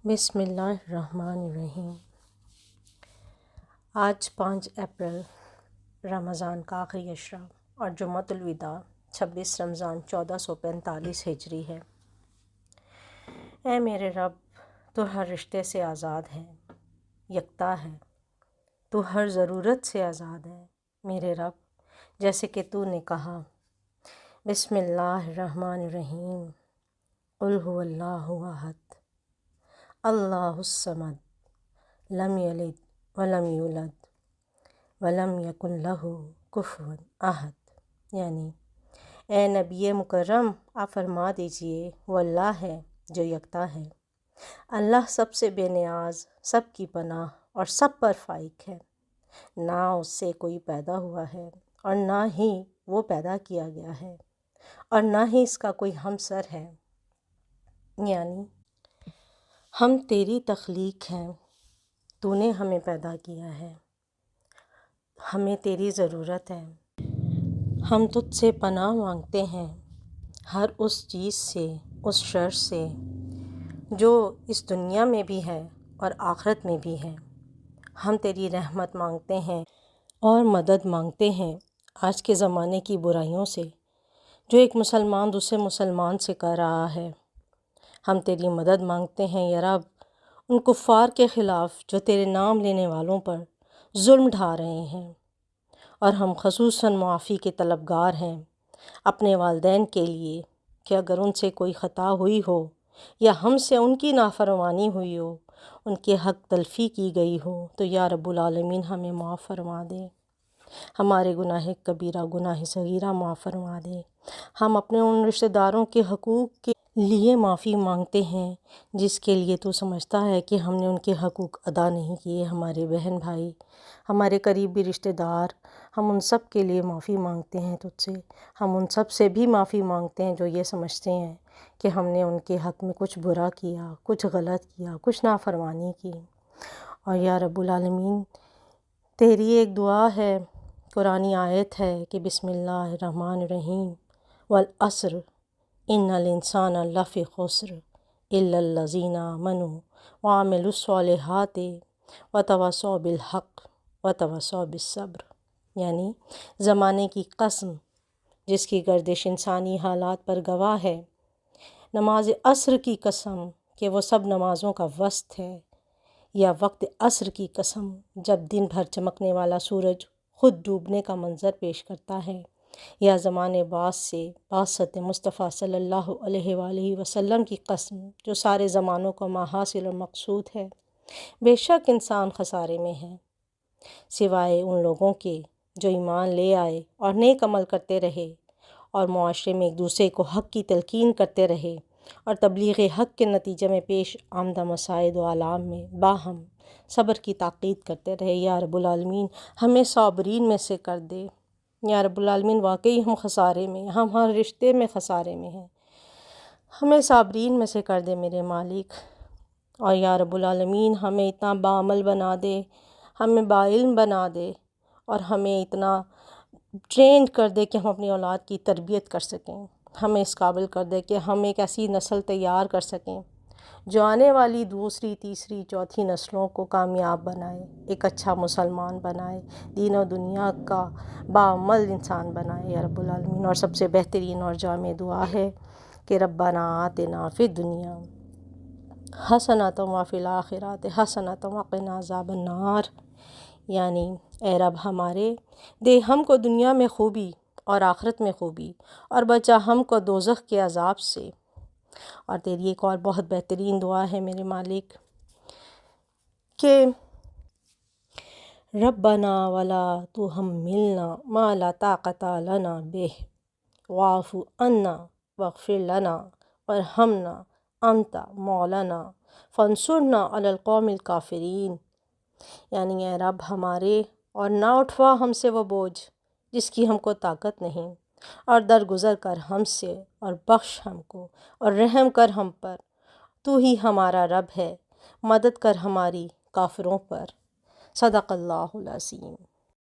بسم اللہ الرحمن الرحیم۔ آج 5 اپریل رمضان کا آخری عشرہ اور جمعۃ الوداع 26 رمضان 1445 ہجری ہے۔ اے میرے رب، تو ہر رشتے سے آزاد ہے، یکتا ہے، تو ہر ضرورت سے آزاد ہے میرے رب، جیسے کہ تو نے کہا بسم اللہ الرحمن الرحیم، قل هو اللہ احد اللہ الصمد لم یلد ولم یولد ولم یکن لہ کفوا احد۔ یعنی اے نبی مکرم، آپ فرما دیجئے وہ اللہ ہے جو یکتا ہے، اللہ سب سے بے نیاز، سب کی پناہ اور سب پر فائق ہے، نہ اس سے کوئی پیدا ہوا ہے اور نہ ہی وہ پیدا کیا گیا ہے اور نہ ہی اس کا کوئی ہمسر ہے۔ یعنی ہم تیری تخلیق ہیں، تو نے ہمیں پیدا کیا ہے، ہمیں تیری ضرورت ہے، ہم تجھ سے پناہ مانگتے ہیں ہر اس چیز سے، اس شر سے جو اس دنیا میں بھی ہے اور آخرت میں بھی ہے۔ ہم تیری رحمت مانگتے ہیں اور مدد مانگتے ہیں آج کے زمانے کی برائیوں سے جو ایک مسلمان دوسرے مسلمان سے کر رہا ہے۔ ہم تیری مدد مانگتے ہیں یا رب ان کفار کے خلاف جو تیرے نام لینے والوں پر ظلم ڈھا رہے ہیں، اور ہم خصوصاً معافی کے طلبگار ہیں اپنے والدین کے لیے کہ اگر ان سے کوئی خطا ہوئی ہو یا ہم سے ان کی نافرمانی ہوئی ہو، ان کے حق تلفی کی گئی ہو، تو یا رب العالمین ہمیں معاف فرما دے، ہمارے گناہ کبیرہ گناہ صغیرہ معاف فرما دے۔ ہم اپنے ان رشتہ داروں کے حقوق کے لیے معافی مانگتے ہیں جس کے لیے تو سمجھتا ہے کہ ہم نے ان کے حقوق ادا نہیں کیے، ہمارے بہن بھائی، ہمارے قریبی رشتہ دار، ہم ان سب کے لیے معافی مانگتے ہیں تجھ سے۔ ہم ان سب سے بھی معافی مانگتے ہیں جو یہ سمجھتے ہیں کہ ہم نے ان کے حق میں کچھ برا کیا، کچھ غلط کیا، کچھ نافرمانی کی۔ اور یا رب العالمین تیری ایک دعا ہے، قرآنی آیت ہے کہ بسم اللہ الرحمن الرحیم والعصر ان الانسان لفی خسر الا الذین آمنوا وعملوا الصالحات وتواصوا بالحق وتواصوا بالصبر۔ یعنی زمانے کی قسم جس کی گردش انسانی حالات پر گواہ ہے، نماز عصر کی قسم کہ وہ سب نمازوں کا وسط ہے، یا وقت عصر کی قسم جب دن بھر چمکنے والا سورج خود ڈوبنے کا منظر پیش کرتا ہے، یا زمانے بعث سے بعثت مصطفیٰ صلی اللہ علیہ وآلہ وسلم کی قسم جو سارے زمانوں کا ماحاصل اور مقصود ہے۔ بے شک انسان خسارے میں ہے سوائے ان لوگوں کے جو ایمان لے آئے اور نیک عمل کرتے رہے اور معاشرے میں ایک دوسرے کو حق کی تلقین کرتے رہے اور تبلیغ حق کے نتیجے میں پیش آمدہ مصائب و آلام میں باہم صبر کی تاکید کرتے رہے۔ یا رب العالمین ہمیں صابرین میں سے کر دے۔ یا رب العالمین واقعی ہم خسارے میں، ہم ہر رشتے میں خسارے میں ہیں، ہمیں صابرین میں سے کر دے میرے مالک۔ اور یا رب العالمین ہمیں اتنا باعمل بنا دے، ہمیں باعلم بنا دے، اور ہمیں اتنا ٹرینڈ کر دے کہ ہم اپنی اولاد کی تربیت کر سکیں، ہمیں اس قابل کر دے کہ ہم ایک ایسی نسل تیار کر سکیں جو آنے والی دوسری، تیسری، چوتھی نسلوں کو کامیاب بنائے، ایک اچھا مسلمان بنائے، دین و دنیا کا باعمل انسان بنائے یا رب العالمین۔ اور سب سے بہترین اور جامع دعا ہے کہ ربنا آتنا فی الدنیا حسنۃ وفی الآخرۃ حسنۃ وقنا عذاب النار۔ یعنی اے رب ہمارے، دے ہم کو دنیا میں خوبی اور آخرت میں خوبی، اور بچا ہم کو دوزخ کے عذاب سے۔ اور تیری ایک اور بہت بہترین دعا ہے میرے مالک کہ ربنا ولا تحملنا ما لا طاقت لنا بہ واعف عنا واغفر لنا وارحمنا انت مولانا فانصرنا علی القوم الکافرین۔ یعنی اے رب ہمارے، اور نہ اٹھوا ہم سے وہ بوجھ جس کی ہم کو طاقت نہیں، اور درگزر کر ہم سے اور بخش ہم کو اور رحم کر ہم پر، تو ہی ہمارا رب ہے، مدد کر ہماری کافروں پر۔ صدق اللہ العظیم۔